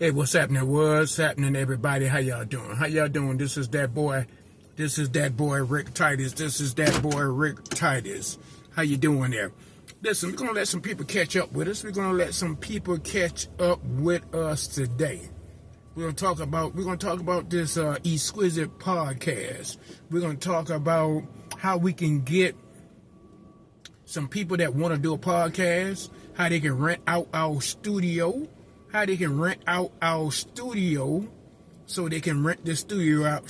Hey, what's happening? What's happening, everybody? How y'all doing? How y'all doing? This is that boy Rick Titus. This is that boy Rick Titus. How you doing there? Listen, we're gonna let some people catch up with us. We're gonna let some people catch up with us today. We're gonna talk about this Exquisite podcast. We're gonna talk about how we can get some people that want to do a podcast, how they can rent out our studio. So they can rent the studio out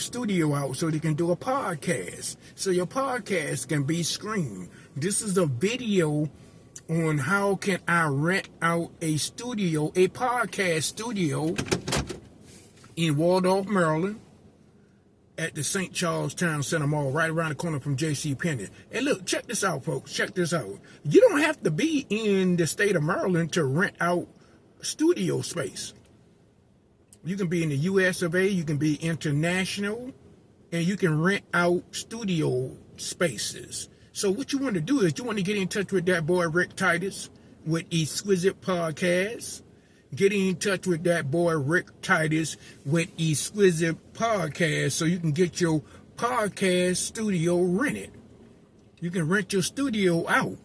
so they can do a podcast. So your podcast can be streamed. This is a video on how can I rent out a podcast studio in Waldorf, Maryland, at the St. Charles Town Center Mall, right around the corner from J.C. Penney. And look, check this out, folks. Check this out. You don't have to be in the state of Maryland to rent out studio space. You can be in the US of A, you can be international, and you can rent out studio spaces. So what you want to do is you want to get in touch with that boy Rick Titus with Exquisite Podcast. Get in touch with that boy Rick Titus with Exquisite Podcast so you can get your podcast studio rented. You can rent your studio out.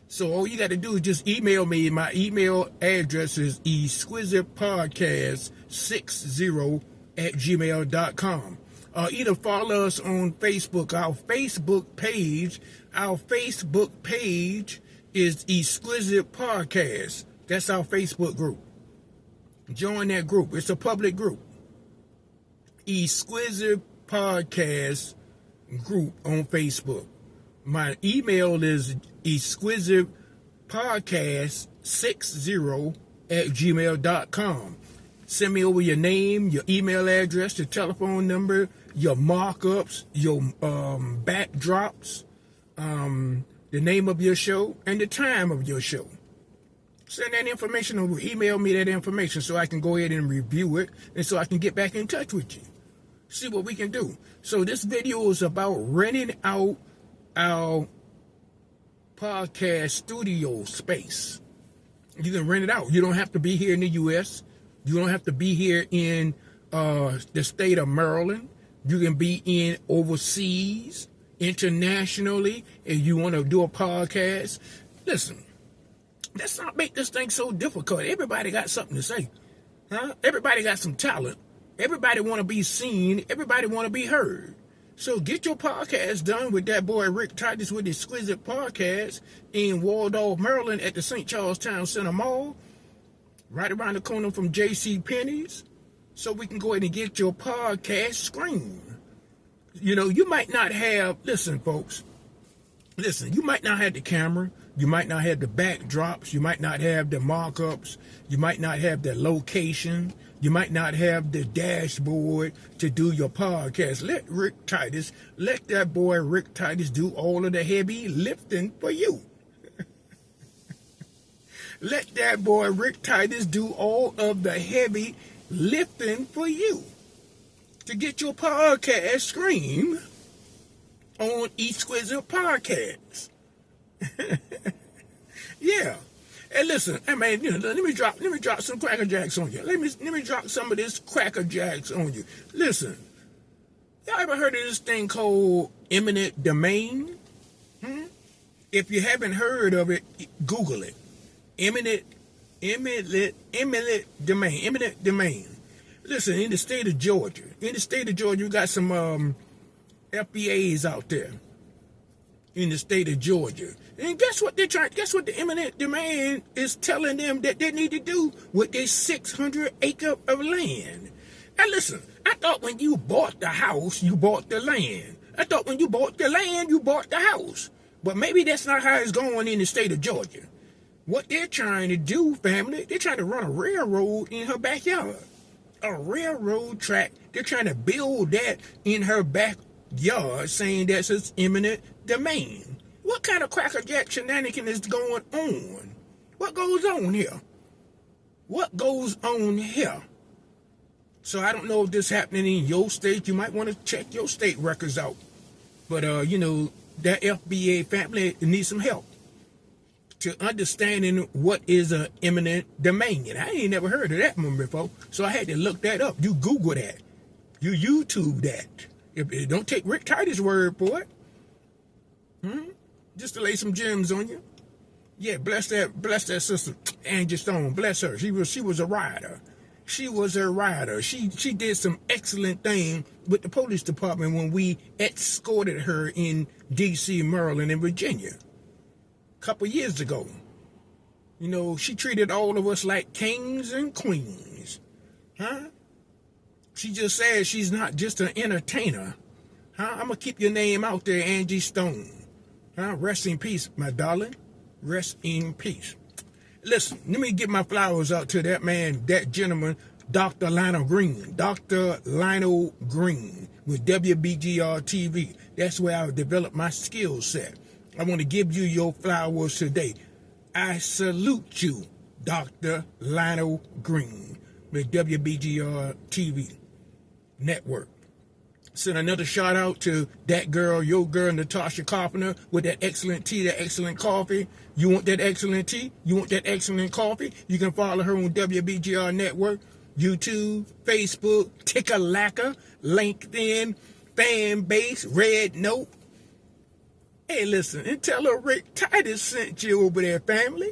So all you got to do is just email me. My email address is exquisitepodcast60@gmail.com. Either follow us on Facebook. Our Facebook page is Exquisite Podcast. That's our Facebook group. Join that group. It's a public group. Exquisite Podcast group on Facebook. My email is exquisitepodcast60@gmail.com. Send me over your name, your email address, your telephone number, your markups, your backdrops, the name of your show, and the time of your show. Send that information over. Email me that information so I can go ahead and review it and so I can get back in touch with you. See what we can do. So this video is about renting out our podcast studio space. You can rent it out. You don't have to be here in the U.S. You don't have to be here in the state of Maryland. You can be in overseas, internationally, and you want to do a podcast. Listen, let's not make this thing so difficult. Everybody got something to say. Huh? Everybody got some talent. Everybody want to be seen. Everybody want to be heard. So get your podcast done with that boy Rick Titus with Exquisite Podcast in Waldorf, Maryland at the St. Charles Town Center Mall, right around the corner from J.C. Penney's, so we can go ahead and get your podcast screened. You know, you might not have, listen, folks, you might not have the camera, you might not have the backdrops, you might not have the markups, you might not have the location, you might not have the dashboard to do your podcast. Let that boy Rick Titus do all of the heavy lifting for you. Let that boy Rick Titus do all of the heavy lifting for you to get your podcast streamed on Exquisite Podcast. Yeah. And listen, I mean, you know, let me drop some Cracker Jacks on you. Let me drop some of this Cracker Jacks on you. Listen, y'all ever heard of this thing called eminent domain? If you haven't heard of it, Google it. Eminent domain. Listen, in the state of Georgia, you got some FBAs out there. In the state of Georgia. And guess what the eminent domain is telling them that they need to do with this 600 acre of land. Now listen, I thought when you bought the house, you bought the land. I thought when you bought the land, you bought the house. But maybe that's not how it's going in the state of Georgia. What they're trying to do, family, they're trying to run a railroad in her backyard. A railroad track. They're trying to build that in her backyard, saying that's its eminent domain. What kind of Cracker Jack shenanigan is going on? What goes on here? So I don't know if this is happening in your state. You might want to check your state records out. But, you know, that FBA family needs some help. to understanding what is an eminent domain. And I ain't never heard of that one before, so I had to look that up. You Google that. You YouTube that. If don't take Rick Titus' word for it. Just to lay some gems on you. Yeah, bless that sister, Angie Stone. Bless her. She was a rider. She was a rider. She did some excellent thing with the police department when we escorted her in D.C., Maryland, and Virginia a couple years ago. You know, she treated all of us like kings and queens. She just said she's not just an entertainer. I'm going to keep your name out there, Angie Stone. Rest in peace, my darling. Rest in peace. Listen, let me give my flowers out to that man, that gentleman, Dr. Lionel Green. Dr. Lionel Green with WBGR TV. That's where I developed my skill set. I want to give you your flowers today. I salute you, Dr. Lionel Green with WBGR TV Network. Send another shout out to that girl, your girl, Natasha Carpenter, with that excellent tea, that excellent coffee. You want that excellent tea? You want that excellent coffee? You can follow her on WBGR Network, YouTube, Facebook, Ticker-Lacker, LinkedIn, fan base, Red Note. Hey, listen, and tell her Rick Titus sent you over there, family.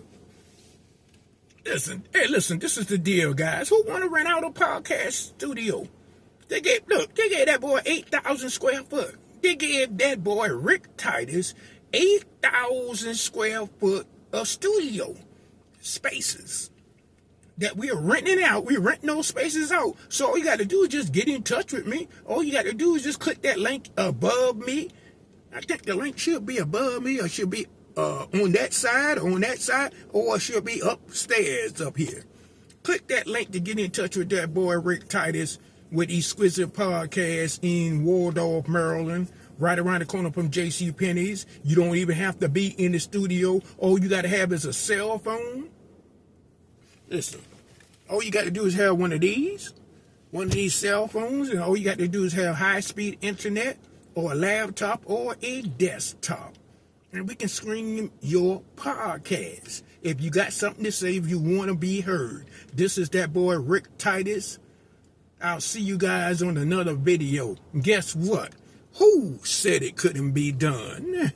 Listen, this is the deal, guys. Who want to rent out a podcast studio? They gave that boy 8,000 square foot. They gave that boy Rick Titus 8,000 square foot of studio spaces that we are renting out. We're renting those spaces out. So all you got to do is just get in touch with me. All you got to do is just click that link above me. I think the link should be above me, or should be on that side, or it should be upstairs up here. Click that link to get in touch with that boy Rick Titus with Exquisitepodcast in Waldorf, Maryland, right around the corner from J.C. Penney's. You don't even have to be in the studio. All you got to have is a cell phone. Listen, all you got to do is have one of these cell phones, and all you got to do is have high-speed internet or a laptop or a desktop. And we can stream your podcast. If you got something to say, if you want to be heard. This is that boy Rick Titus. I'll see you guys on another video. Guess what? Who said it couldn't be done?